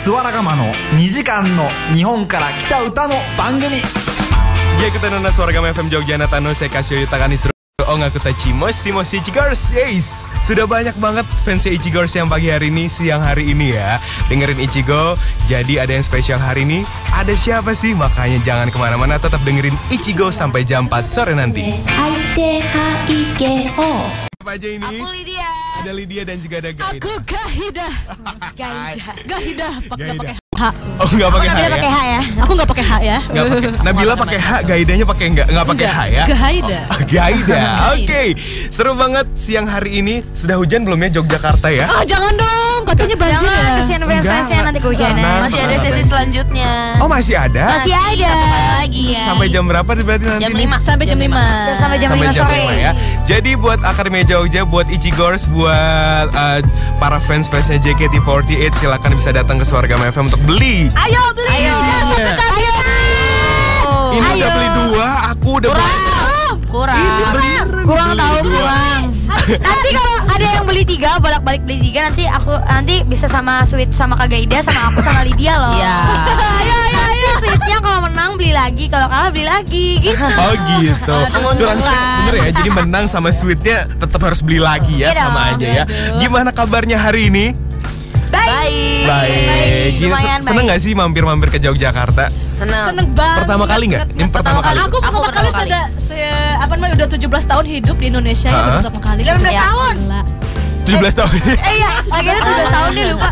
スワラガマの2時間の日本から来た歌の番組. Ya, kita nona Suara Gama FM Jogja Natano, saya Kasio Yutakani Suruh Ngaku Tachi Moshi Ichigors. Yes, sudah banyak banget fans Ichigors yang pagi hari ini, siang hari ini ya dengerin Ichigo. Jadi ada yang spesial hari ini. Ada siapa sih? Makanya jangan kemana-mana, tetap dengerin Ichigo sampai jam 4 sore nanti. Apa aja ini? Aku Lydia. Ada Lydia dan juga ada Gaida. Aku Gaida. Gaida pakai H. Oh, nggak pakai H ya? Pakai H ya. Aku nggak pakai H ya. Nggak pakai. Nabila pakai H, Gaidanya pakai nggak pakai H ya? Gaida. Gaida. Oke. Seru banget siang hari ini. Sudah hujan belum ya Yogyakarta ya? Ah, jangan dong. Katanya banjir ya. Kesian fans-fansnya nanti kehujanan. Masih ada sesi selanjutnya. Oh, masih ada? Masih ada. Lagi ya. Sampai jam berapa berarti nanti? Jam 5 sampai jam 5. Sampai jam 5 sore. Ya. Jadi buat Akademi Jogja, buat Ichigors, buat para fans-fansnya JKT48 silakan bisa datang ke Suara Gama FM untuk beli. Ayo beli. Ayo. Ini udah beli 2, aku udah beli. Kurang. Kurang tahu kurang. Nanti kalau ada yang beli 3, bolak-balik beli 3, nanti bisa sama Sweet sama Kak Gaida sama aku sama Lydia loh. Iya. Ayo. Sweetnya kalau menang beli lagi, kalau kalah beli lagi gitu. Oh gitu. Bener ya, jadi menang sama Sweetnya tetap harus beli lagi ya, sama aja ya. Gimana kabarnya hari ini? Baik. Gini, seneng nggak sih mampir-mampir ke Yogyakarta? Seneng banget. Pertama kali nggak? Yang pertama kali. Aku pertama kali udah 17 tahun hidup di Indonesia ya, baru pertama kali. 18 tahun. 17 tahun. Iya, akhirnya 17 tahun nih lupa.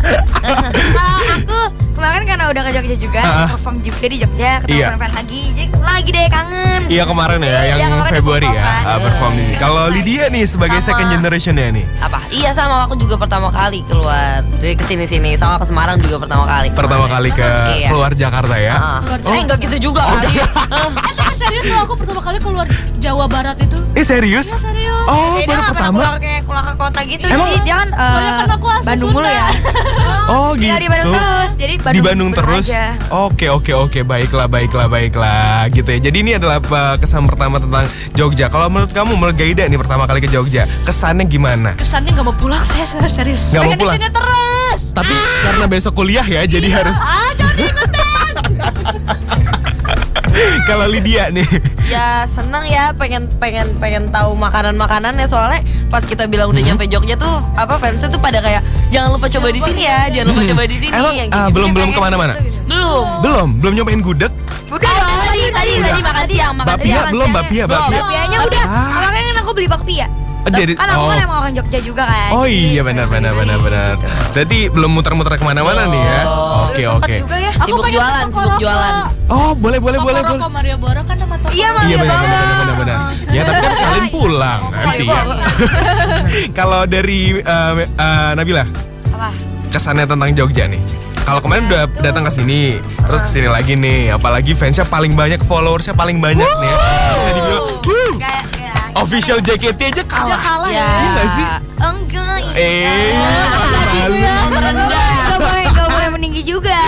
Aku kemarin karena udah ke Jogja juga, perform juga di Jogja, ketemu fan-fan lagi. Jadi lagi deh kangen. Iya kemarin ya, yang Februari ya, perform di sini. Kalau Lydia nih sebagai second generation ya nih. Apa? Iya sama, aku juga pertama kali keluar dari kesini-sini, sama ke Semarang juga pertama kali. Pertama kali ke keluar Jakarta ya? Enggak gitu juga kali. Tapi serius loh, aku pertama kali keluar Jawa Barat itu. Serius? Iya serius. Oh, baru pertama? Keluar ke kota gitu. Emang? Jadi dia kan aku asli Bandung mulu ya. Oh gitu. Di Bandung terus. Jadi di Bandung terus. Oke, baiklah gitu ya. Jadi ini adalah kesan pertama tentang Jogja. Kalau menurut kamu, menurut Gaida nih pertama kali ke Jogja, kesannya gimana? Kesannya nggak mau pulang, saya serius. Nggak mau pengen pulang. di sini terus. Tapi karena besok kuliah ya, jadi harus. Jangan diikutin. Kalau Lydia nih. Ya senang ya, pengen tahu makanannya, soalnya pas kita bilang udah nyampe Jogja tuh fansnya tuh pada kayak jangan lupa coba di sini ya, jangan lupa coba di sini. Emang yang gitu. belum kemana-mana? Belum nyobain gudeg? Udah tadi makan siang. Bapia. Bapianya udah. Makanya kan aku beli bakpia. Kan aku kan emang orang Jogja juga kan. Oh iya benar. Berarti belum muter-muter kemana-mana nih ya. Oke. Sibuk jualan. Oh boleh. Toko Mario Boro kan nama toko. Iya benar. Ya tapi kan kalian pulang nanti ya. Kalau dari Nabila, apa? Kesannya tentang Jogja nih. Kalau kemarin udah datang ke sini, terus ke sini lagi nih, apalagi fansnya paling banyak, followersnya paling banyak nih. Bisa dibilang, Kayak official JKT aja kalah. Ya. Iya nggak sih? enggak. Malu. Gak boleh meninggi juga.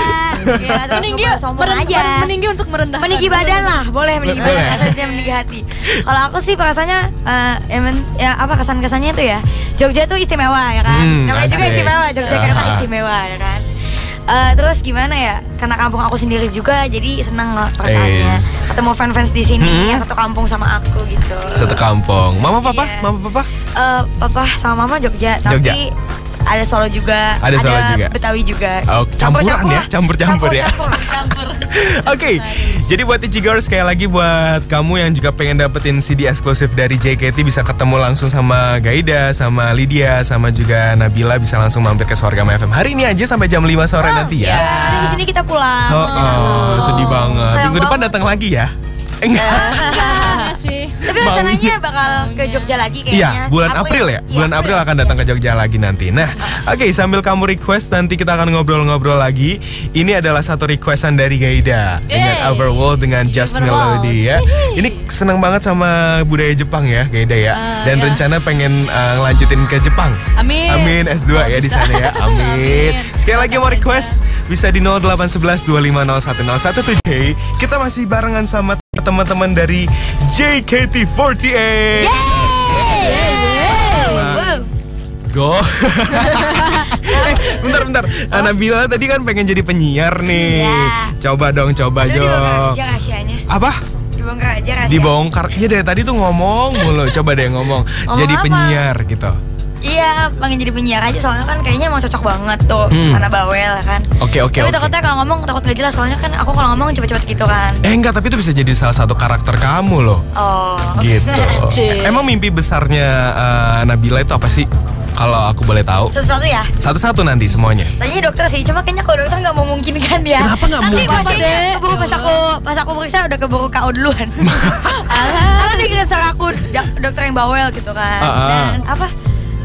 Ya, meninggi sombong aja. Meninggi untuk merendah. Meninggi badan lah, boleh meninggi badan, asal meninggi hati. Kalau aku sih rasanya kesan-kesannya itu ya, Jogja tuh istimewa ya kan. Namanya juga istimewa, Yogyakarta istimewa ya kan. Terus gimana ya? Karena kampung aku sendiri juga, jadi senang lah perasaannya. Ketemu fans-fans di sini yang satu kampung sama aku gitu. Satu kampung. Mama papa? Iya. Mama papa? Papa sama mama Jogja, tapi ada Solo juga, ada Betawi juga. Oh, campuran ya, campur-campur ya. Oke, jadi buat Ichigors sekali lagi buat kamu yang juga pengen dapetin CD eksklusif dari JKT, bisa ketemu langsung sama Gaida, sama Lydia, sama juga Nabila, bisa langsung mampir ke Suara Gama FM hari ini aja sampai jam 5 sore nanti ya. Nanti di sini kita pulang. Sedih banget. Minggu depan datang lagi ya. Enggak. Sih. Tapi rencananya bakal ke Jogja lagi Iya, kayaknya. bulan April ya. Bulan April akan datang ke Jogja lagi nanti. Nah, oke, sambil kamu request nanti kita akan ngobrol-ngobrol lagi. Ini adalah satu requestan dari Gaida dengan Overworld dengan Just Melody ya. Ini senang banget sama budaya Jepang ya, Gaida ya. Dan rencana pengen ngelanjutin ke Jepang. Amin S2 ya di sana ya. Amin. Sekali lagi mau request bisa di 0811 2501 117. Kita masih barengan sama teman-teman dari JKT48. Wow. Go. Bentar. Nabila tadi kan pengen jadi penyiar nih. Iya. Coba dong, coba Itu dibongkar dong. aja rahasianya. Apa? Dibongkar aja rahasia. Dibongkar. Iya dari tadi tuh ngomong mulu. Coba deh ngomong. Jadi apa? penyiar gitu. Iya, pengen jadi penyiar aja soalnya kan kayaknya emang cocok banget tuh, karena bawel kan. Oke. Tapi takutnya kalau ngomong takut gak jelas soalnya kan aku kalau ngomong cepet-cepet gitu kan. Enggak, tapi itu bisa jadi salah satu karakter kamu loh. Oh. Gitu. Cie. Emang mimpi besarnya Nabila itu apa sih? Kalau aku boleh tahu. Sesuatu ya. Satu-satu nanti semuanya. Tadinya dokter sih, cuma kayaknya kalau dokter nggak memungkinkan ya. Kenapa nggak Nanti mungkin? pasiennya keburu pas aku periksa udah keburu KO duluan. Karena dia kira salah aku dokter yang bawel gitu kan. Dan apa?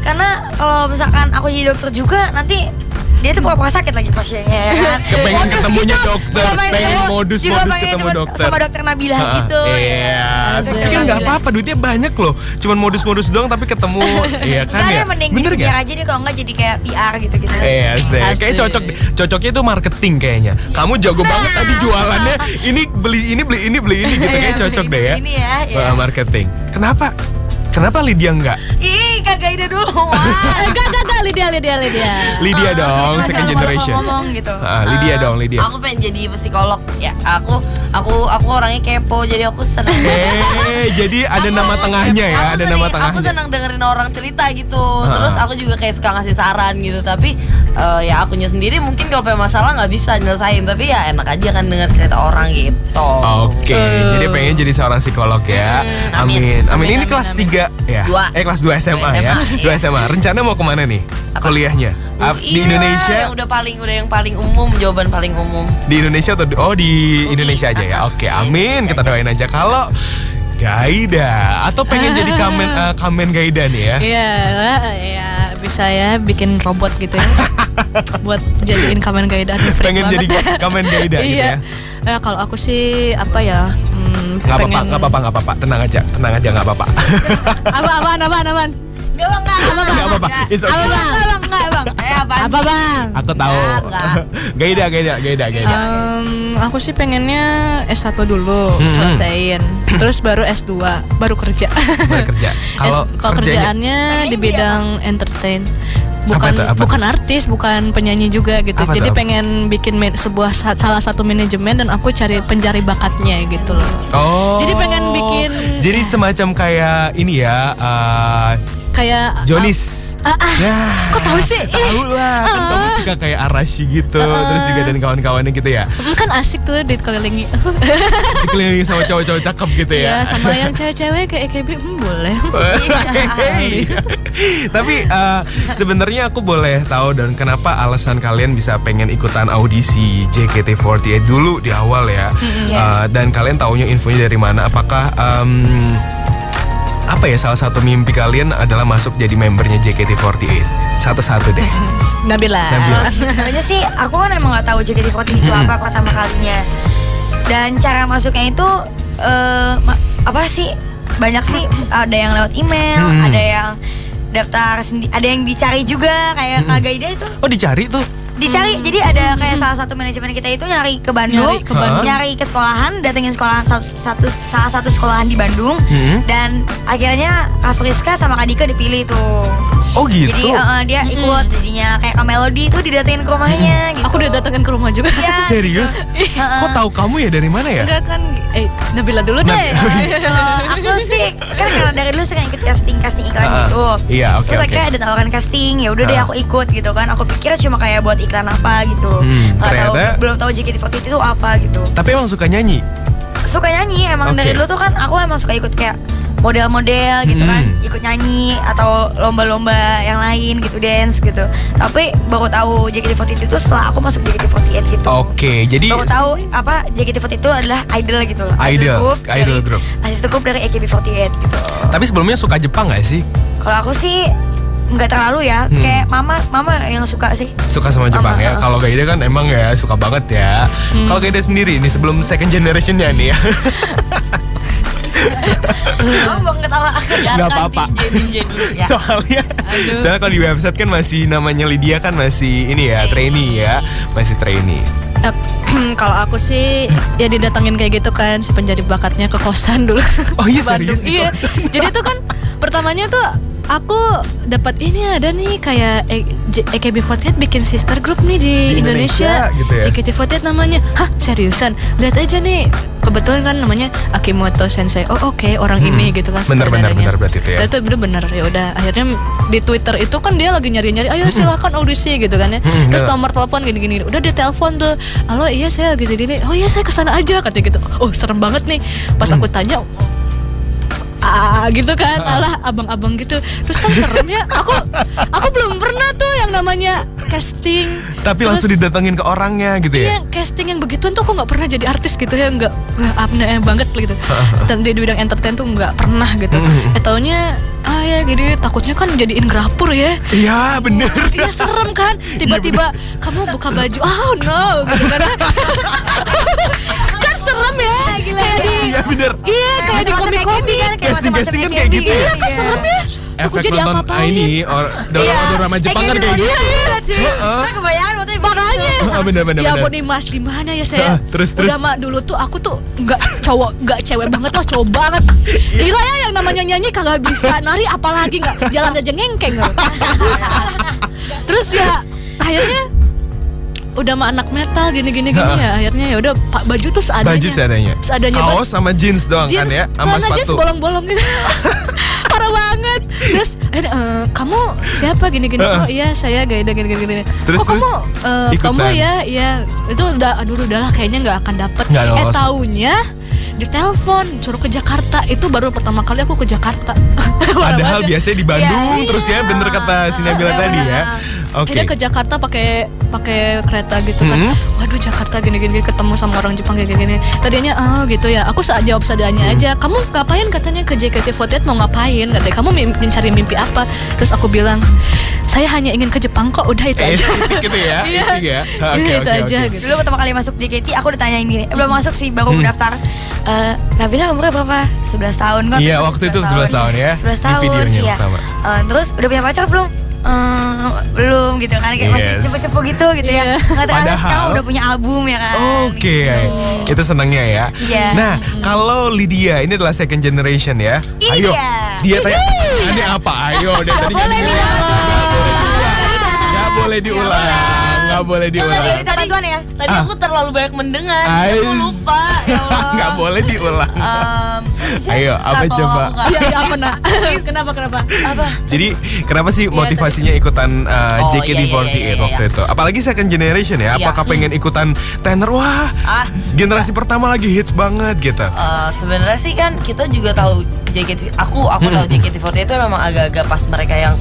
Karena kalau misalkan aku jadi dokter juga nanti dia tuh pura-pura sakit lagi pasiennya ya kan. Kepengen Modus ketemunya gitu. dokter, Juga pengen modus juga pengen ketemu cepet dokter. sama dokter Nabila gitu. Iya. Dokter Tapi kan nggak Nabila. apa-apa, duitnya banyak loh. Cuman modus-modus doang tapi ketemu. Iya kan Kan ya. ya mending jadi Bener penyiar nggak? aja deh kalau nggak jadi kayak PR gitu-gitu. Iya sih, Asik. kayak cocoknya itu marketing kayaknya. Kamu jago banget tadi jualannya. Ini beli ini gitu, kayak cocok deh ya. Ini ya. Iya. Marketing. Kenapa Lydia enggak? Ih, kagak ide dulu. Enggak, Lydia. Lydia dong, Masa second lu generation. ngomong gitu. Lydia dong, Lydia. Aku pengen jadi psikolog ya. Aku orangnya kepo, jadi aku senang. Jadi ada nama tengahnya ya, ada nama Aku tengahnya. senang dengerin orang cerita gitu. Terus aku juga kayak suka ngasih saran gitu. Tapi ya akunya sendiri mungkin kalau punya masalah nggak bisa nyelesain. Tapi ya enak aja kan denger cerita orang gitu. Oke, jadi pengen jadi seorang psikolog ya. Amin. Amin. Ini Amin, kelas amin. 3 ya. Dua. Kelas 2 SMA ya. 2 iya. SMA. Rencana mau kemana nih? Kuliahnya? Di Iya, Indonesia? yang paling umum, jawaban paling umum. Di Indonesia atau di Indonesia aja ya. Oke, amin. Kita doain aja. Kalau Gaida atau pengen jadi kamen Gaida nih ya. Iya, bisa ya bikin robot gitu ya. Buat jadiin Kamen Gaida. Aduh, freak Pengen jadi banget. kamen Gaida gitu ya. Iya. Kalau aku sih apa ya? Nggak apa-apa. Tenang aja, nggak apa-apa. Apaan? Enggak bang, Nggak apa-apa. It's okay. enggak bang. Apaan? Apa bang? Aku tahu. Enggak. Gaida. Aku sih pengennya S1 dulu selesaiin, terus baru S2, baru kerja. Bekerja. Kalau kerjaannya di bidang entertain. Apa tuh? Bukan artis, bukan penyanyi juga gitu. Apa tuh? Jadi pengen bikin salah satu manajemen dan aku cari pencari bakatnya gitu loh. Oh. Jadi pengen bikin Jadi semacam kayak ini ya, kayak Jonis. Ya. kok tahu sih? Tahu lah. Kan kamu suka kayak Arashi gitu, terus juga dan kawan-kawannya gitu ya. Kan asik tuh dikelilingi. Dikelilingi sama cowok-cowok cakep gitu ya. Iya, sama yang cewek-cewek kayak EKB boleh. Hey. Tapi sebenarnya aku boleh tahu dan kenapa alasan kalian bisa pengen ikutan audisi JKT48 dulu di awal ya. Dan kalian taunya infonya dari mana? Apakah apa ya salah satu mimpi kalian adalah masuk jadi membernya JKT48? Satu-satu deh. Nabila. Namanya sih aku kan emang nggak tahu JKT48 itu apa pertama kalinya. Dan cara masuknya itu apa sih? Banyak sih, ada yang lewat email, ada yang daftar sendiri, ada yang dicari juga kayak Kak Gaida itu. Oh dicari tuh? Dicari, jadi ada kayak salah satu manajemen kita itu nyari ke Bandung, nyari ke sekolahan, datengin sekolahan salah satu sekolahan di Bandung, dan akhirnya Kak Friska sama Kak Dika dipilih tuh. Oh gitu? Jadi dia ikut, jadinya kayak Kak Melody itu didatengin ke rumahnya gitu. Aku udah datengin ke rumah juga. Ya, Serius? Kok tahu kamu ya dari mana ya? Enggak kan, Nabila dulu deh. Kalau aku sih kan karena dari dulu sering ikut casting iklan gitu. Iya, oke. Terus akhirnya ada tawaran casting, ya udah deh aku ikut gitu kan. Aku pikir cuma kayak buat iklan apa gitu. Belum tahu JKT48 itu apa gitu. Tapi emang suka nyanyi? Suka nyanyi, emang dari dulu tuh kan aku emang suka ikut kayak model-model gitu kan, ikut nyanyi atau lomba-lomba yang lain gitu, dance gitu. Tapi baru tahu JKT48 itu setelah aku masuk JKT48 gitu. Oke, jadi baru tahu apa JKT48 itu adalah idol gitu loh. Idol group. Asisten group dari AKB48 gitu. Tapi sebelumnya suka Jepang gak sih? Kalau aku sih nggak terlalu ya, kayak mama yang suka sih. Suka sama Jepang ya. Kalau Gaida kan emang ya suka banget ya. Kalau Gaida sendiri nih sebelum second generationnya nih ya. Kamu bang ketawa. Nggak apa-apa. Ya. Soalnya kalau di website kan masih namanya Lydia kan masih ini ya, trainee ya, masih trainee. Kalau aku sih ya didatengin kayak gitu kan si pencari bakatnya ke kosan dulu. Oh iya serius? Iya. Jadi tuh kan pertamanya tuh aku dapat ini ada nih kayak AKB48 bikin sister group nih di Indonesia gitu ya? JKT48 namanya. Hah, seriusan? Lihat aja nih. Kebetulan kan namanya Akimoto Sensei. Oh oke, orang ini gitu kan. Bener berarti itu ya. Itu bener ya udah. Akhirnya di Twitter itu kan dia lagi nyari-nyari, ayo silakan audisi gitu kan ya. Terus nomor telepon gini-gini. Udah ditelepon tuh. Halo, iya saya lagi jadi ini. Oh iya saya kesana aja katanya gitu. Oh serem banget nih. Pas aku tanya, gitu kan, alah abang-abang gitu. Terus kan serem ya. Aku belum pernah tuh yang namanya casting. Tapi langsung didatengin ke orangnya gitu ya. Iya, casting yang begituan tuh aku nggak pernah jadi artis gitu ya, nggak aneh banget gitu. Dan di bidang entertain tuh nggak pernah gitu. Taunya ya gini, takutnya kan jadiin grapur ya. Iya bener. Iya serem kan. Tiba-tiba kamu buka baju, oh no gitu kan. Kan serem ya. Kayak di Iya bener. Iya kayak di komik-komik kan, Casting kan kayak gitu ya. kan serem ya. Aku Efek jadi nonton apa-apain. ini drama Jepang kan kayak gitu. Kebayang waktu itu. Makanya. Bener. Ya ampun nih Mas, gimana ya saya? Terus. Udah mah dulu tuh aku tuh nggak cewek banget lah, cowok banget. Gila ya yang namanya nyanyi kagak bisa, nari apalagi nggak, jalan aja ngengkeng. Terus ya akhirnya udah mah anak metal gini ya, akhirnya ya udah baju tuh seadanya. Kaos sama jeans doang kan ya, sama celana jeans sepatu. bolong-bolong gitu. Parah banget. Terus kamu siapa gini oh iya saya Gaida gini. Terus, kamu ikutan. kamu ya itu udah udahlah kayaknya nggak akan dapet. Nggak lolos. Taunya ditelepon suruh ke Jakarta. Itu baru pertama kali aku ke Jakarta. Padahal biasanya di Bandung Iya, terus ya, bener kata si Nabila tadi ya. Oke. Akhirnya ke Jakarta pakai kereta gitu kan. Waduh Jakarta gini ketemu sama orang Jepang gini. Tadinya gitu ya. Aku jawab seadanya aja. Kamu ngapain katanya ke JKT48 mau ngapain? Katanya kamu mencari mimpi apa? Terus aku bilang saya hanya ingin ke Jepang kok. Udah itu aja. Gitu ya. Iya. Oke. Itu aja gitu. Dulu pertama kali masuk JKT aku ditanyain gini, belum masuk sih, baru mendaftar. Nabila umurnya berapa? 11 tahun kok. Iya, waktu itu 11 tahun ya. 11 tahun. Di videonya iya. pertama. Terus udah punya pacar belum? Belum gitu kan, kayak masih Yes. cepu-cepu gitu ya. Nggak terasa Padahal- sekarang udah punya album ya kan. Oke, itu senangnya ya. Iya. Nah, kalau Lydia ini adalah second generation ya. Ini Ayo, dia dia. tanya, ini apa? Ayo, dari tadi boleh Nggak boleh diulang. Nggak boleh diulang. Minta bantuan ya. Tadi aku terlalu banyak mendengar, Ais. aku lupa. Ya Allah. Nggak boleh diulang. Ayo, apa Kak, coba? tolong, Kak. Iya, apa nak? Kenapa? Apa? Jadi kenapa sih motivasinya ikutan JKT48 iya. waktu itu? Apalagi second generation ya. Iya. Apakah pengen ikutan tenor? Wah, generasi pertama lagi hits banget gitu. Sebenarnya sih kan kita juga tahu JKT. Aku tahu JKT48 itu memang agak-agak pas mereka yang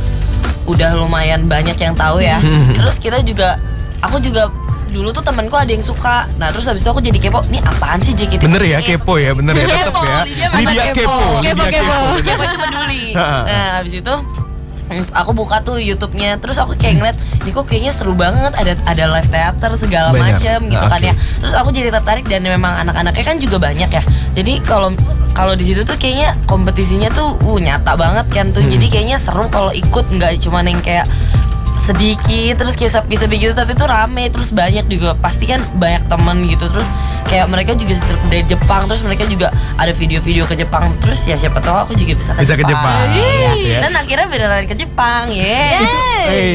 udah lumayan banyak yang tahu ya. Terus kita juga, aku juga dulu tuh temanku ada yang suka. Nah terus habis itu aku jadi kepo. Nih apaan sih JKT48? Bener ya, kepo ya, bener ya, tetep ya. Lydia kepo. Kepo itu peduli. Nah habis itu aku buka tuh YouTube-nya, terus aku kayak ngeliat, ini kok kayaknya seru banget, ada live theater segala Bener. macem gitu kan ya. Terus aku jadi tertarik dan memang anak-anaknya kan juga banyak ya. Jadi kalau di situ tuh kayaknya kompetisinya tuh nyata banget kan tuh. Jadi kayaknya seru kalau ikut, nggak cuma yang kayak sedikit terus kayak sepi-sepi gitu, tapi tuh rame, terus banyak juga, pasti kan banyak temen gitu. Terus kayak mereka juga dari Jepang, terus mereka juga ada video-video ke Jepang, terus ya siapa tahu aku juga bisa ke Jepang. Ya. Dan akhirnya beneran ke Jepang.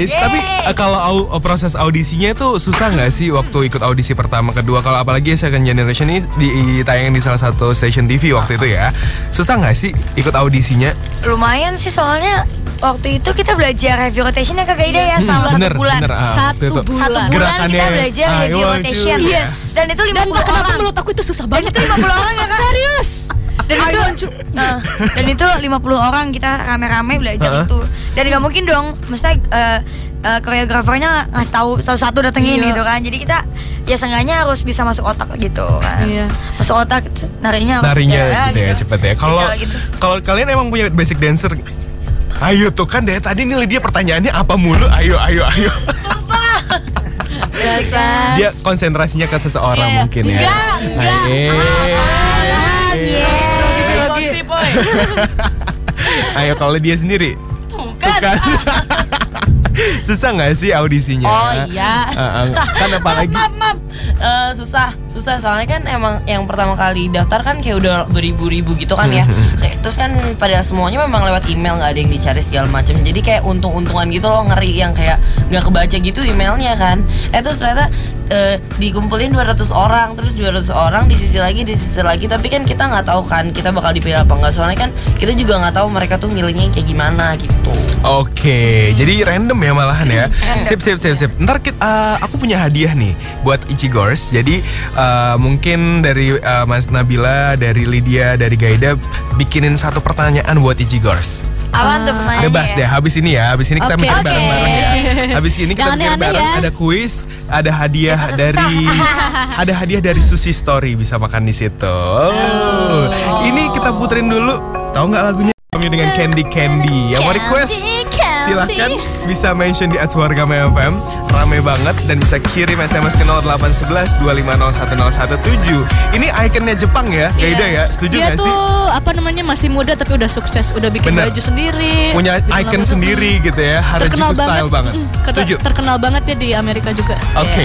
Tapi kalau proses audisinya tuh susah nggak sih waktu ikut audisi pertama, kedua? Kalau apalagi second generation ini ditayangin di salah satu stasiun TV waktu itu ya, susah nggak sih ikut audisinya? Lumayan sih, soalnya waktu itu kita belajar heavy rotation ya Kak Gaida ya, selama bener, 1 bulan. bener, Satu waktu itu. bulan Gerakannya, kita belajar heavy I want rotation. you. Yes. Dan itu 50 Kenapa orang. menurut aku itu susah Dan banget? itu 50 orang ya Kak? Serius? Dan itu 50 orang kita rame-rame belajar itu. Dan gak mungkin dong, mesti koreografernya ngasih tahu satu-satu datengin gitu kan. Jadi kita ya seenggaknya harus bisa masuk otak gitu kan. Iya. Masuk otak, narinya harus Gitu ya, cepet ya. Gitu. Kalau kalian emang punya basic dancer, ayo tuh kan dari tadi nih Lydia pertanyaannya apa mulu? Ayo. Dia konsentrasinya ke seseorang mungkin ya. Ayo kalau dia sendiri. Bukan. Susah nggak sih audisinya? Oh iya. Kan apalagi Maaf. Susah. susah soalnya kan emang yang pertama kali daftar kan kayak udah beribu-ribu gitu kan ya. Terus kan pada semuanya memang lewat email, nggak ada yang dicari segala macam. Jadi kayak untung-untungan gitu loh, ngeri yang kayak nggak kebaca gitu emailnya kan. Terus ternyata dikumpulin 200 orang, terus 200 orang disisi lagi, tapi kan kita nggak tahu kan kita bakal dipilih apa enggak, soalnya kan kita juga nggak tahu mereka tuh milihnya kayak gimana gitu. Oke, jadi random ya malahan ya. Sip. Ntar aku punya hadiah nih buat Ichigors. Jadi mungkin dari Mas Nabila, dari Lydia, dari Gaida bikinin satu pertanyaan buat Ichigors. Apaan tuh pertanyaannya? Bebas deh, habis ini kita Oke. mikir bareng-bareng ya. Habis ini kita Jangan mikir aneh-aneh bareng, ya. ada kuis, ada hadiah ada hadiah dari Sushi Story, bisa makan di situ. Ini kita puterin dulu. Tahu nggak lagunya? Kami dengan Candy. Yang mau request silahkan bisa mention di @wargamefm. Rame banget dan bisa kirim SMS ke 0811 2501017. Ini ikonnya Jepang ya, Gaida ya. Setuju Dia nggak tuh sih? masih muda tapi udah sukses, udah bikin Bener. baju sendiri, Punya bikin icon logo. sendiri gitu ya. Terkenal Harajuku style banget. Setuju. Terkenal banget ya di Amerika juga. Oke.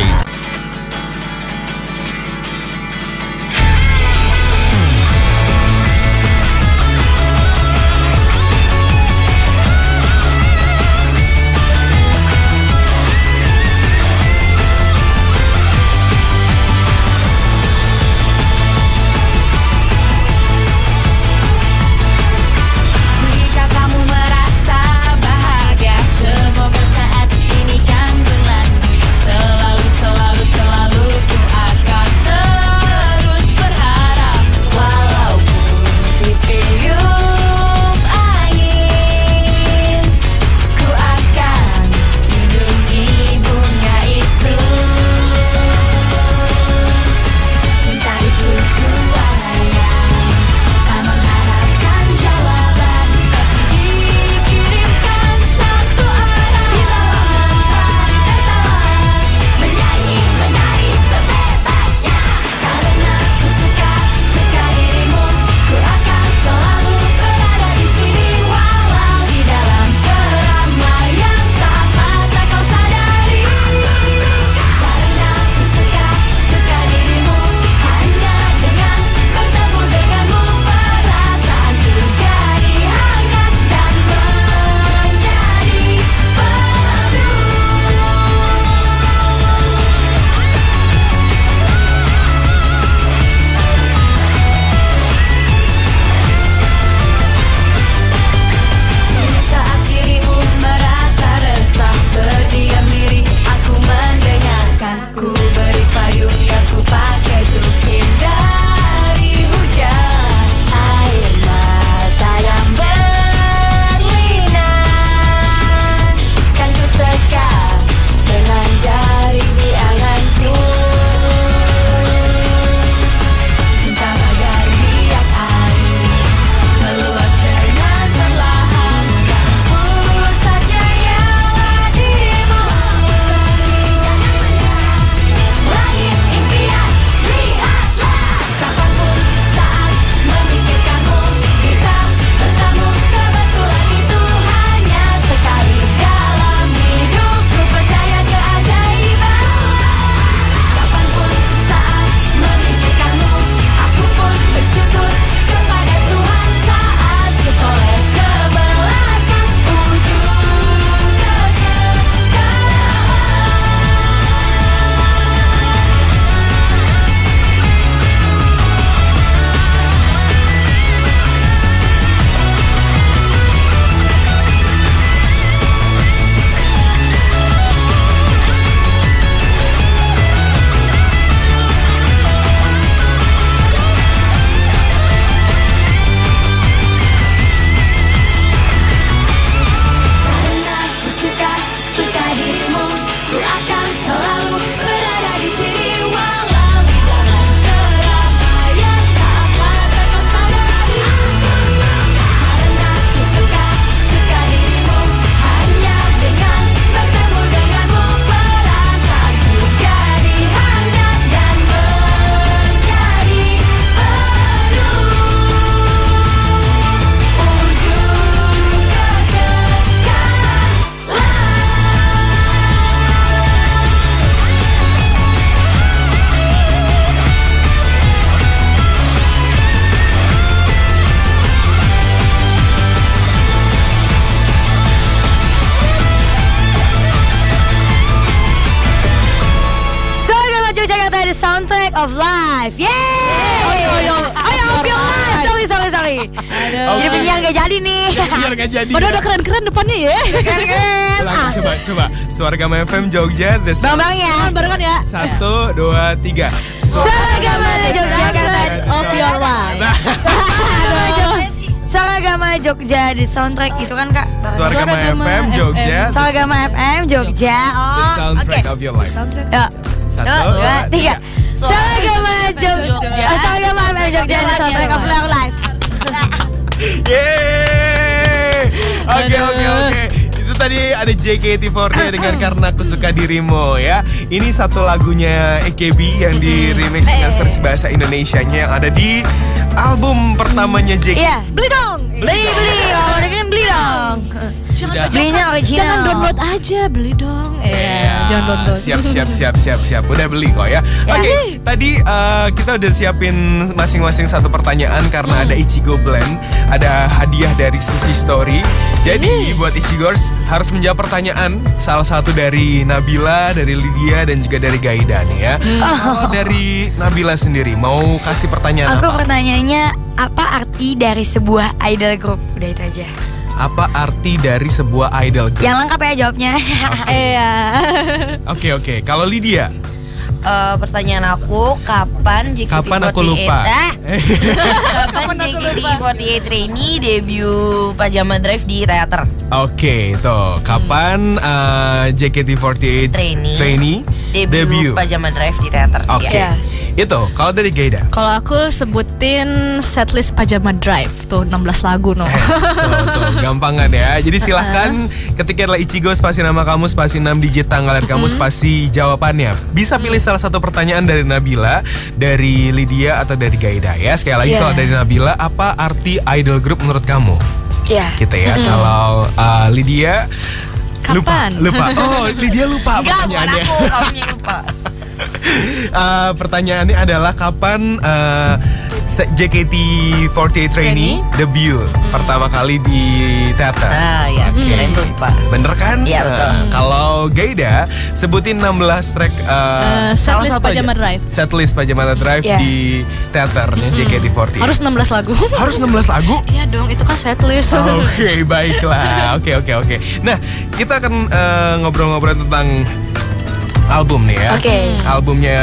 Jika kamu merasa bahagia, semoga saat ini kan berlalu. Selalu Jogja, the soundtrack of life. Yeay. Ayo, of your life. Sorry. Jadi penyiar gak jadi nih. Biar gak jadi. Padahal udah keren-keren depannya ya. Keren. Coba. Suaragama FM Jogja, the Bang ya. Barengan ya. 1, 2, 3. Suaragama Yogyakarta Of your life. Suaragama Jogja di soundtrack gitu kan Kak? Suaragama FM Jogja, Suaragama FM Jogja. the soundtrack of your life. Ya. 1, 2, 3. Suaragama Jogja. Suaragama FM Jogja di soundtrack of your life. Yeay. Oke. Itu tadi ada JKT48 dengan Karena Aku Suka Dirimu ya. Ini satu lagunya AKB yang di remix dengan versi bahasa Indonesianya yang ada di album pertamanya JKT. Iya. Beli dong. Beli. Kalau dengerin beli dong. Belinya original. Jangan download aja, beli dong. Jangan download. Siap. Udah beli kok ya. Oke, tadi kita udah siapin masing-masing satu pertanyaan karena ada Ichigo Blend, ada hadiah dari Sushi Story. Jadi buat Ichigors harus menjawab pertanyaan salah satu dari Nabila, dari Lydia dan juga dari Gaida nih ya. Kalau dari Nabila sendiri mau kasih pertanyaan Aku apa? pertanyaannya, apa arti dari sebuah idol group? Udah itu aja. Apa arti dari sebuah idol group? Yang lengkap ya jawabnya. Iya. Oke. Kalau Lydia, Pertanyaan aku, kapan JKT48? kapan aku lupa? Kapan JKT48 trainee debut Pajama Drive di teater? Oke, tuh. Kapan JKT48 trainee Debut Pajama Drive di teater. Oke. Ya. Itu kalau dari Gaida. Kalau aku sebutin setlist Pajama Drive tuh 16 lagu no. Tuh, gampangan ya. Jadi silahkan ketika adalah Ichigo spasi nama kamu, spasi 6 digit tanggalan kamu, spasi jawabannya. Bisa pilih salah satu pertanyaan dari Nabila, dari Lydia atau dari Gaida ya. Sekali lagi kalau dari Nabila, apa arti idol group menurut kamu? Iya. Kita ya. Kalau Lydia Kapan? lupa. Oh, Lydia lupa Enggak, bukan pertanyaannya. aku, kamu yang lupa. Pertanyaannya adalah kapan JKT48 trainee debut pertama kali di teater? Nah, ya, kirain lupa. Bener kan? Iya, betul. Kalau Gaida sebutin 16 track salah Setlist satu Pajama aja. Drive. Setlist Pajama Drive Iya. di teaternya JKT48. Harus 16 lagu. Harus 16 lagu? Iya dong, itu kan setlist. Oke, baiklah. Oke. Nah, kita akan ngobrol-ngobrol tentang album nih ya. Oke. Albumnya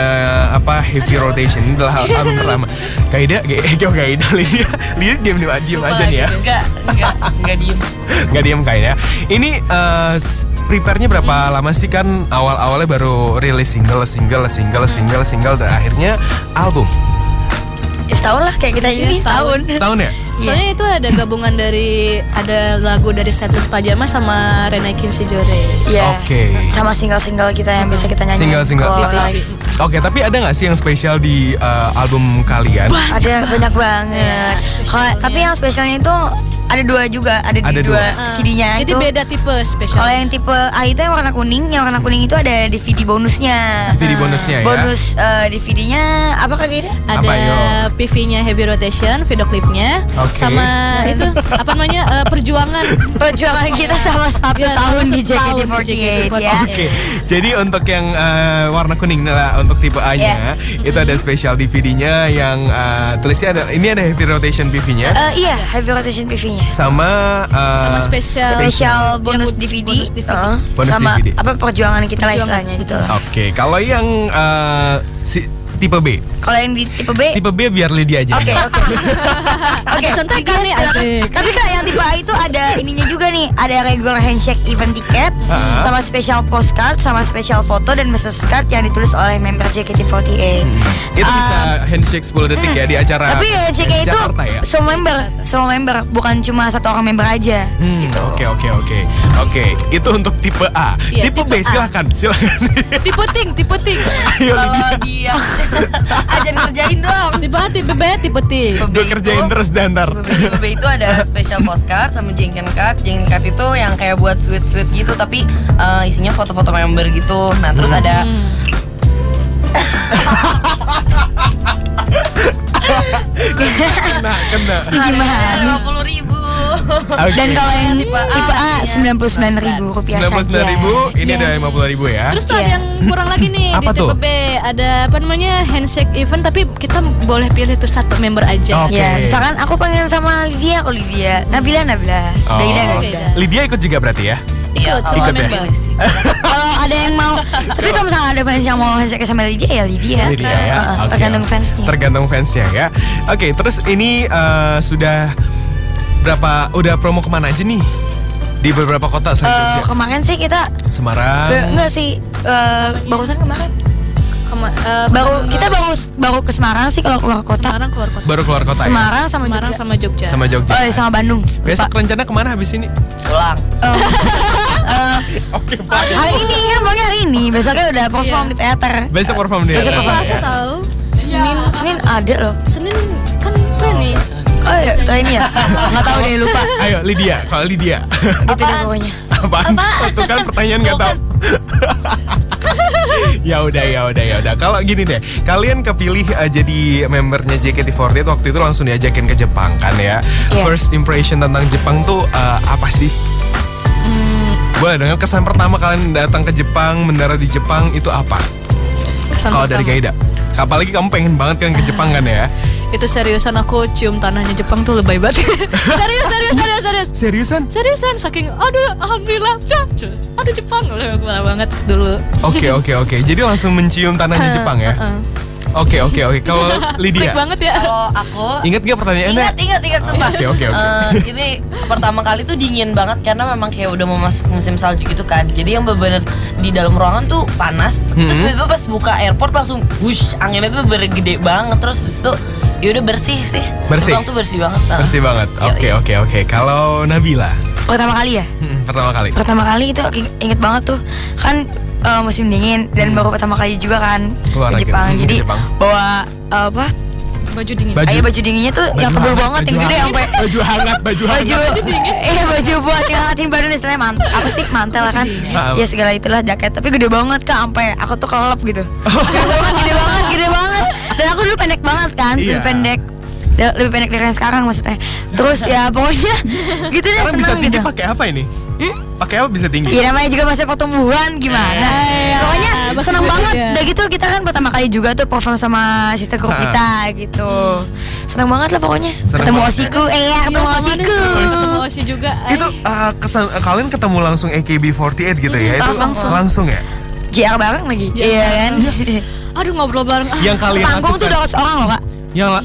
apa? Heavy Rotation. Ini adalah album pertama. Gaida, Lydia diam aja nih ya. Enggak diem. Nggak diem kayaknya. Ini prepare-nya berapa lama sih, kan awal-awalnya baru rilis single dan akhirnya album. Ya, setahun lah kayak kita ini. setahun. Setahun ya? Soalnya itu ada gabungan dari ada lagu dari setlist Pajama sama Renekin Sijore. Iya. Oke. Sama single-single kita yang bisa kita nyanyi. Single-single. live. Oke, tapi ada nggak sih yang spesial di album kalian? Ada banyak banget. Tapi yang spesialnya itu ada dua juga, ada Ada di dua CD-nya Jadi itu. beda tipe spesial. Kalau yang tipe A itu yang warna kuning itu ada DVD bonusnya. DVD bonusnya ya? Bonus DVD-nya apa Kak Gaida? Ada Apa, yo? PV-nya Heavy Rotation, video klipnya, Oke. sama itu apa namanya perjuangan. Perjuangan kita sama 1 Ya, tahun sama di setahun di JKT48 ya. Oke, jadi untuk yang warna kuning lah, untuk tipe A-nya itu ada spesial DVD-nya yang tulisnya ada. Ini ada Heavy Rotation PV-nya Iya, Heavy Rotation PV-nya. sama Sama spesial bonus yang DVD, bonus DVD. Bonus sama DVD. apa perjuangan kita lah Perjuangan. istilahnya gitu. Oke, kalau yang tipe B. Kalau yang di tipe B, Tipe B biar Lydia aja. oke. Ada contekan nih, asik. Tapi Kak yang tipe A itu ada ininya juga nih, ada regular handshake event ticket, sama special postcard, sama special foto dan message card yang ditulis oleh member JKT48. Itu bisa handshake 10 detik ya di acara Tapi handshake itu Jakarta ya. semua member, bukan cuma satu orang member aja. Oke. Itu untuk tipe A. Iya, tipe B tipe A. silakan. Tipe ting. Ayo, Kalau Lydia. dia aja ngerjain dong. Tipe A, tipe B, tipe T. Gue kerjain terus dantar. Tipe B itu ada special postcard sama jengken card. Jengken card itu yang kayak buat sweet gitu, tapi isinya foto-foto member gitu. Nah terus ada Kena. Gimana? 50.000. Oke. Dan kalau yang Tipe A, tipe A iya. 99.000 rupiah saja. 99.000, ini ada 50.000 ya. Terus tuh ada Iya. yang kurang lagi nih di Apa tuh? tipe B. Ada apa namanya handshake event, tapi kita boleh pilih tuh satu member aja. Oke. Ya, misalkan aku pengen sama Lydia, aku Lydia. Nabila. Oh. Gaida. Lydia ikut juga berarti ya? Ikut kalau semua ikut ya? member. Kalau ada yang mau, tapi kalau misalnya ada fans yang mau handshake sama Lydia ya Lydia. Lydia ya. Oke. Tergantung fansnya. Tergantung fansnya ya. Oke, terus ini sudah udah promo kemana aja nih? Di beberapa kota selain Jogja? Kemarin sih kita Semarang. enggak sih barusan kemarin. Kita baru ke Semarang sih kalau keluar kota. Semarang keluar kota. Baru keluar kota Semarang ya? sama Semarang Jogja. sama Jogja. Sama Jogja. Oh, iya, sama Bandung. Besok Lupa. rencana kemana habis ini? pulang. Oke, baik. Hari ini kan pokoknya hari ini. Besoknya udah perform di teater. Besok perform di Besok atas, perform. Aku ya. tahu. Senin ada loh. Senin kan training. Oh iya, ini ya. Nggak tahu deh, lupa. Ayo Lydia, kalau Lydia. Gitu deh pokoknya. Apaan? Itu kan pertanyaan nggak tahu. Ya udah. Kalau gini deh, kalian kepilih jadi membernya JKT48 waktu itu langsung diajakin ke Jepang kan ya? Iya. First impression tentang Jepang tuh apa sih? Boleh dengan kesan pertama kalian datang ke Jepang, mendarat di Jepang itu apa? Kesan Kalau dari pertama. Gaida, apalagi kamu pengen banget kan ke Jepang kan ya? Itu seriusan aku cium tanahnya Jepang tuh lebay banget. Seriusan? Seriusan saking aduh alhamdulillah ada Jepang udah parah banget dulu. Oke. Jadi langsung mencium tanahnya Jepang ya? Oke. Kalau Lydia, Freak banget ya. Kalau aku ingat gak pertanyaannya? Ingat sumpah. Oke. Ini pertama kali tuh dingin banget karena memang kayak udah mau masuk musim salju gitu kan. Jadi yang bener-bener di dalam ruangan tuh panas. Terus tiba-tiba pas buka airport langsung wush, anginnya tuh bener gede banget. Terus habis itu ya udah bersih sih. Bersih? Jepang tuh bersih banget. Bersih banget. Oke. Kalau Nabila? Pertama kali ya? Pertama kali. Pertama kali itu inget banget tuh. Kan musim dingin dan baru pertama kali juga kan Keluar ke lagi. Jepang. Ke Jadi Jepang. bawa apa? Baju dingin. Baju dinginnya tuh yang tebel banget, yang gede sampai baju hangat. baju buat yang hangatin badan istilahnya apa sih mantel kan ya segala itulah jaket tapi gede banget kak sampai aku tuh kelelep gitu gede banget dan aku dulu pendek banget kan Iya. lebih pendek dari yang sekarang maksudnya terus ya pokoknya gitu deh Sekarang bisa seneng tinggi gitu pakai apa ini? Pakai apa bisa tinggi? ya namanya juga masih pertumbuhan gimana pokoknya seneng banget udah gitu kita kan pertama kali juga tuh perform sama sister group kita gitu seneng banget lah pokoknya Seneng ketemu banget, Osiku ketemu Osiku Ketemu Osi juga. Itu kesan kalian ketemu langsung AKB48 gitu ya? Itu langsung ya? JR bareng lagi iya kan Aduh ngobrol bareng. Yang kalian sepanggung tuh lakukan, 200 orang loh kak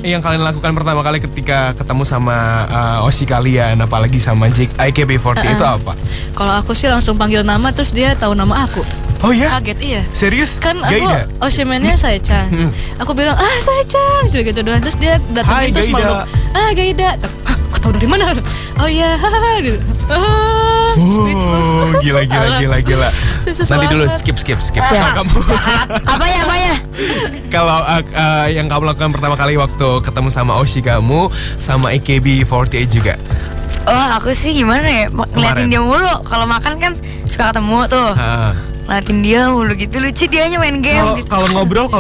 yang kalian lakukan pertama kali ketika ketemu sama Osi kalian, apalagi sama AKB48 itu apa? Kalau aku sih langsung panggil nama terus dia tahu nama aku. Oh ya? Kaget iya. Serius? Kan aku Gaida? Oshimennya Sae-chan. Aku bilang Sae-chan gitu doang terus dia Hai, datangin terus Gaida. meluk. Gaida. Kau tahu dari mana? Oh iya, gitu. Speechless. Gila. Speechless Nanti dulu banget. skip. Ya. Kamu apanya kalau yang kamu lakukan pertama kali waktu ketemu sama Oshi kamu sama AKB48 juga. oh aku sih gimana ya ngeliatin Kemarin. dia mulu kalau makan kan suka ketemu tuh ngeliatin dia mulu gitu lucu dianya main game gitu. Kalau ngobrol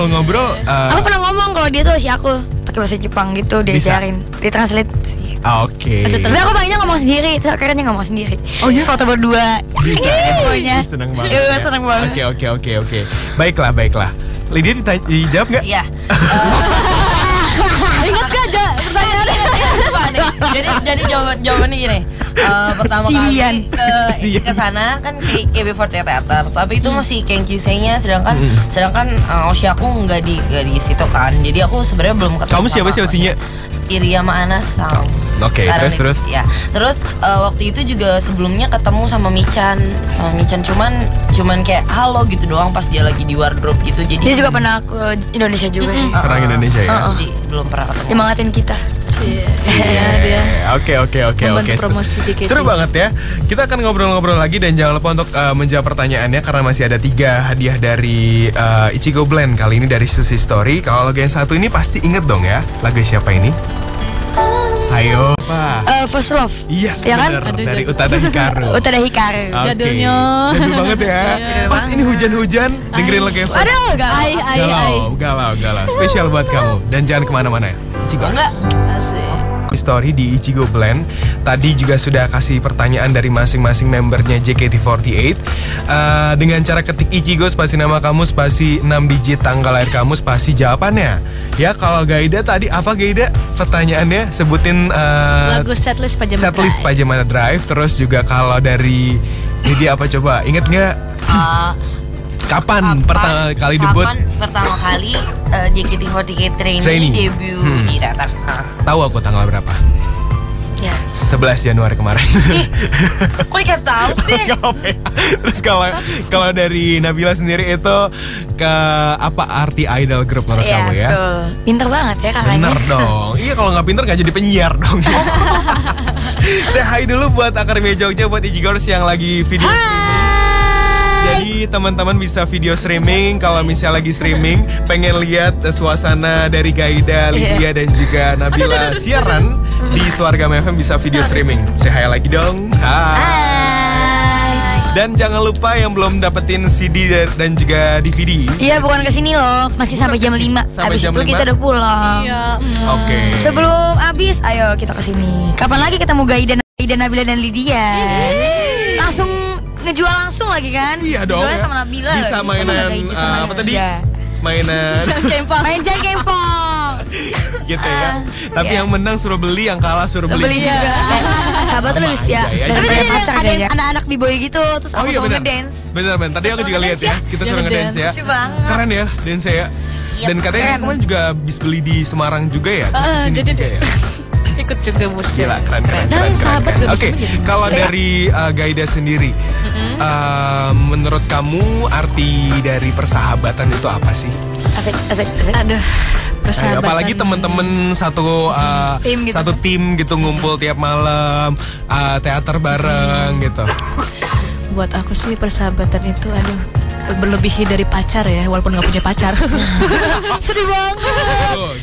Aku pernah ngomong kalau dia tuh si aku pakai bahasa Jepang gitu diajarin ditranslate sih oke. tapi aku palinnya ngomong sendiri terus akhirnya ngomong sendiri Oh iya? foto berdua Bisa. pokoknya Seneng banget. Iya, seneng banget. Oke. Baiklah. Lydia dijawab nggak? Iya. Ingat gak aja pertanyaannya? Lupa nih. Jadi jawabannya gini. Pertama Kasian. kali ke sana kan ke KB48 Theater, tapi itu masih Kenkyusei-nya sedangkan Oshi aku nggak di situ kan. Jadi aku sebenarnya belum ketemu. Kamu siapa sama sih Oshinya? Iriyama Anas-sang. Oke, Sekarang terus? Ya. Terus waktu itu juga sebelumnya ketemu sama Michan cuman kayak halo gitu doang pas dia lagi di wardrobe gitu. Jadi dia juga pernah ke Indonesia juga sih Orang Indonesia ya? Jadi belum pernah ketemu. nyemangatin kita Iya dia. Oke. Membantu promosi JKT. Seru banget ya. Kita akan ngobrol-ngobrol lagi dan jangan lupa untuk menjawab pertanyaannya karena masih ada 3 hadiah dari Ichigo Blend kali ini dari Sushi Story. Kalau lagu yang satu ini pasti inget dong ya. Lagu siapa ini? Ayo, Pak. First Love Yes, Ya kan? bener. Aduh, Dari jadul. Utada Hikaru. Utada Hikaru Oke. Jadulnya. Jadul banget ya. Pas ini hujan-hujan dengerin lagu yang aduh gak Ai. galau. Spesial buat kamu dan jangan kemana-mana ya. Ichigo. Enggak. Asik. story di Ichigo Blend. Tadi juga sudah kasih pertanyaan dari masing-masing membernya JKT48. Dengan cara ketik Ichigo spasi nama kamu spasi 6 digit tanggal lahir kamu spasi jawabannya. Ya, kalau Gaida tadi apa Gaida? Pertanyaannya sebutin lagu setlist Pajama Drive. Terus juga kalau dari Lydia apa coba? Ingat nggak? Kapan pertama kali debut? Kapan pertama kali JKT48 trainee debut di teater? Tahu aku tanggal berapa? Ya. 11 Januari kemarin. Kok dikasih tahu sih? Terus kalau dari Nabila sendiri itu ke apa arti idol group menurut kamu ya? Betul. Pinter banget ya kakaknya. Bener dong. Iya, kalau nggak pinter nggak jadi penyiar dong. Saya hai dulu buat Akademi Jogja, buat Ijigors yang lagi video. Jadi teman-teman bisa video streaming. Kalau misalnya lagi streaming pengen lihat suasana dari Gaida, Lydia dan juga Nabila siaran di Swargam FM bisa video streaming. Saya hai lagi dong. Hai. Dan jangan lupa yang belum dapetin CD dan juga DVD. Iya, bukan kesini loh, masih sampai jam 5. Habis itu kita udah pulang. Iya. Oke. Sebelum habis, ayo kita kesini. Kapan lagi ketemu Gaida, Nabila dan Lydia? Langsung ngejual langsung lagi kan? Iya dong. Jualnya sama Nabila. Bisa mainan apa tadi? Mainan main jai kempong. gitu ya. Tapi yang menang suruh beli, yang kalah suruh beli. Sahabat tuh lebih setia daripada pacar kayaknya. Anak-anak b-boy gitu, terus aku suruh ngedance. Bener. Tadi aku juga lihat ya. Kita suruh ngedance ya. Keren ya dance ya. Dan katanya kemarin juga bisa beli di Semarang juga ya. Jadi ikut juga musik. Gila, keren. Dan sahabat juga bisa menjadi musik. Kalau dari Gaida sendiri, menurut kamu arti dari persahabatan itu apa sih? Aduh, persahabatan. Apalagi temen-temen satu tim gitu ngumpul tiap malam, teater bareng gitu. Buat aku sih persahabatan itu berlebihi dari pacar ya, walaupun nggak punya pacar. Sedih banget.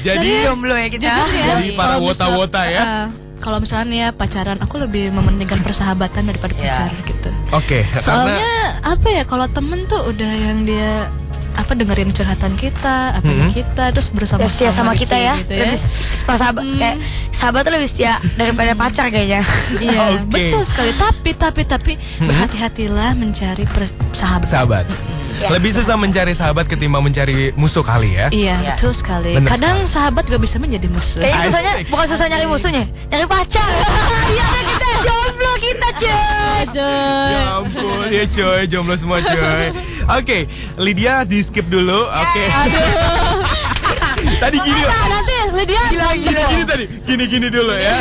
Jadi jomblo ya kita. Jadi para wota-wota ya. Kalau misalnya pacaran, aku lebih mementingkan persahabatan daripada pacar gitu. Oke. Soalnya apa ya, kalau temen tuh udah yang dia dengerin curhatan kita, kita terus bersama sama kita ya. Gitu ya. Sahabat kayak sahabat tuh lebih setia daripada pacar kayaknya. Iya, betul sekali. Tapi berhati-hatilah mencari sahabat. Lebih susah mencari sahabat ketimbang mencari musuh kali ya. Iya, betul sekali. Bener. Kadang sahabat gak bisa menjadi musuh. Kayaknya susahnya bukan susah nyari musuhnya, nyari pacar. Iya, kita jomblo kita, coy. Ya ampun, ya coy, jomblo semua coy. Oke, Lydia di skip dulu. Oke. Tadi gini. Nanti Lydia Gini tadi. Gini dulu ya.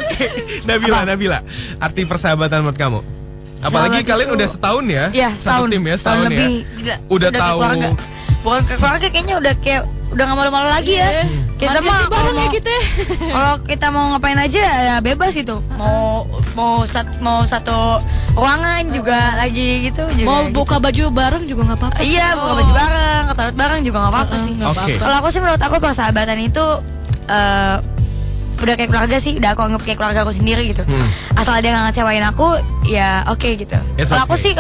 Oke. Nabila. Arti persahabatan buat kamu? Apalagi kalian udah setahun ya? Iya, satu tim ya, setahun ya. Udah tahu. Bukan keluarga, kayaknya udah nggak malu-malu lagi ya. Kita mah kalau kita mau ngapain aja ya bebas gitu. Mau satu ruangan juga lagi gitu. Mau buka baju bareng juga nggak apa-apa. Iya, buka baju bareng, ke toilet bareng juga nggak apa-apa sih. Kalau aku sih menurut aku persahabatan itu udah kayak keluarga sih, udah aku anggap kayak keluarga aku sendiri gitu. Asal dia nggak ngecewain aku, ya oke gitu. Kalau aku sih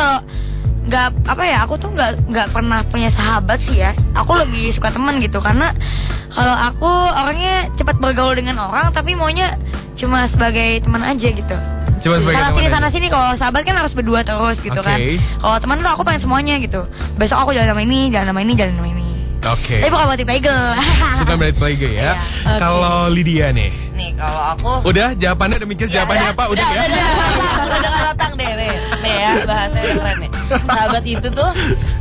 aku tuh nggak pernah punya sahabat sih ya. Aku lebih suka teman gitu, karena kalau aku orangnya cepat bergaul dengan orang, tapi maunya cuma sebagai teman aja gitu. Sana sini. Kalau sahabat kan harus berdua terus gitu kan. Kalau teman tuh aku pengen semuanya gitu. Besok aku jalan sama ini. Oke. Tapi bukan berarti playgirl. Bukan berarti playgirl ya. Kalau Lydia nih. Kalau aku udah jawabannya, udah mikir jawabannya apa? Udah ya. Udah datang deh, nih ya bahasanya udah keren nih. Sahabat itu tuh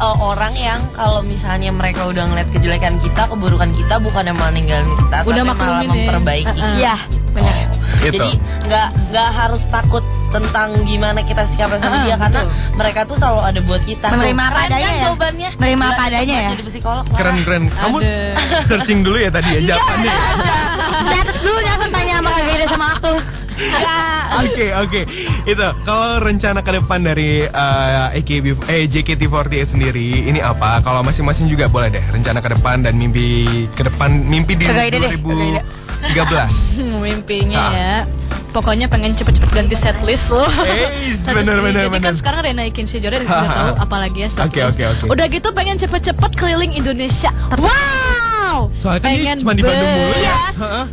orang yang kalau misalnya mereka udah ngeliat kejelekan kita, keburukan kita, bukan yang malah ninggalin kita, udah tapi malah memperbaiki. Iya, benar. Jadi nggak harus takut tentang gimana kita sikapin sama dia, karena mereka tuh selalu ada buat kita. Menerima apa adanya ya. Jawabannya. Menerima apa adanya ya. Jadi psikolog. Keren. Kamu searching dulu ya tadi ya jawabannya. Catat dulu, jangan tanya sama Gaida sama aku. Oke. Itu kalau rencana ke depan dari JKT48 sendiri ini apa? Kalau masing-masing juga boleh deh rencana ke depan dan mimpi di 2013. Mimpinya ya. Pokoknya pengen cepet-cepet ganti setlist loh. Bener. Jadi kan sekarang udah naikin si Jore udah tahu apalagi ya setlist. Oke. Udah gitu pengen cepet-cepet keliling Indonesia. Wow. Soalnya kan pengen ini cuma di Bandung mulu ya. Heeh.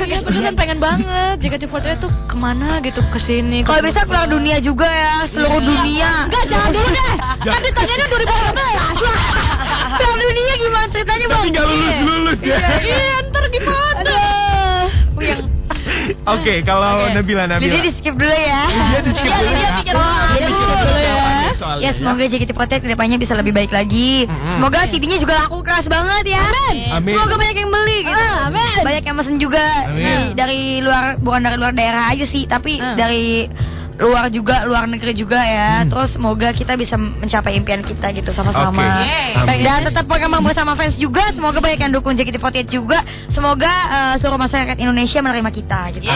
Iya beneran pengen banget JKT48 tuh kemana gitu kesini. Kalau bisa keluar dunia juga ya, seluruh dunia. Enggak, jangan dulu deh. Kan ditanyanya 2018. Keluar dunia gimana ceritanya Bang? Tapi nggak lulus ya. Iya, ntar gimana? Yang Oke, kalau Nabila. Jadi di skip dulu ya. Dia di skip dulu ya. Jadi dulu ya. Ya semoga JKT48 kedepannya bisa lebih baik lagi. Semoga CD-nya juga laku keras banget ya. Amin. Semoga banyak yang beli gitu. Amin. Banyak yang mesen juga. Amin. Dari luar, bukan dari luar daerah aja sih, tapi dari luar juga, luar negeri juga ya. Terus semoga kita bisa mencapai impian kita gitu sama-sama. Oke. Dan tetap program bersama fans juga. Semoga banyak yang dukung JKT48 juga. Semoga seluruh masyarakat Indonesia menerima kita gitu.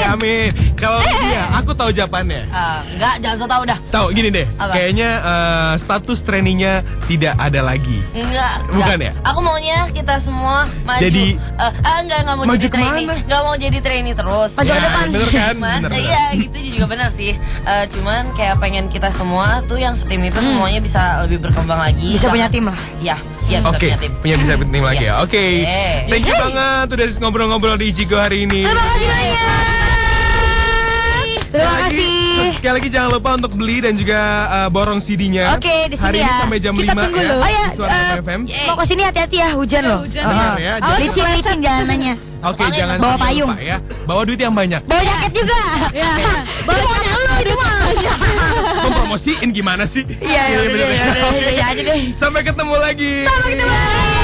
Amin. Kalau dia, aku tahu jawabannya. Enggak, jangan so tau dah. Tahu gini deh. Apa? Kayaknya status trainingnya tidak ada lagi. Enggak. Bukan ya? Aku maunya kita semua maju. Jadi enggak mau maju jadi trainee. kemana? Enggak mau jadi trainee terus. Maju ke depan. Bener kan? Cuman, Bener. iya gitu juga benar sih. Cuman kayak pengen kita semua tuh yang setim itu semuanya bisa lebih berkembang lagi. Bisa punya tim lah. Iya, iya bisa Oke, punya tim. bisa tim lagi ya. Iya. Oke. Thank you banget udah ngobrol-ngobrol di Ichigo hari ini. Terima kasih banyak. Terima kasih. Sekali lagi jangan lupa untuk beli dan juga borong CD-nya. Oke, di sini hari ini ya. sampai jam Kita 5 tunggu ya. loh. Oh ya, di Suara FM. mau kesini hati-hati ya, hujan loh. hujan. Benar ya. Licin jalanannya. Oke, jangan bawa sampai payung. lupa ya. Bawa duit yang banyak. Bawa jaket juga. Iya. Bawa jaket lu itu mah. Mempromosiin gimana sih? Iya, bener. iya aja deh. Sampai ketemu lagi. Sampai ketemu lagi.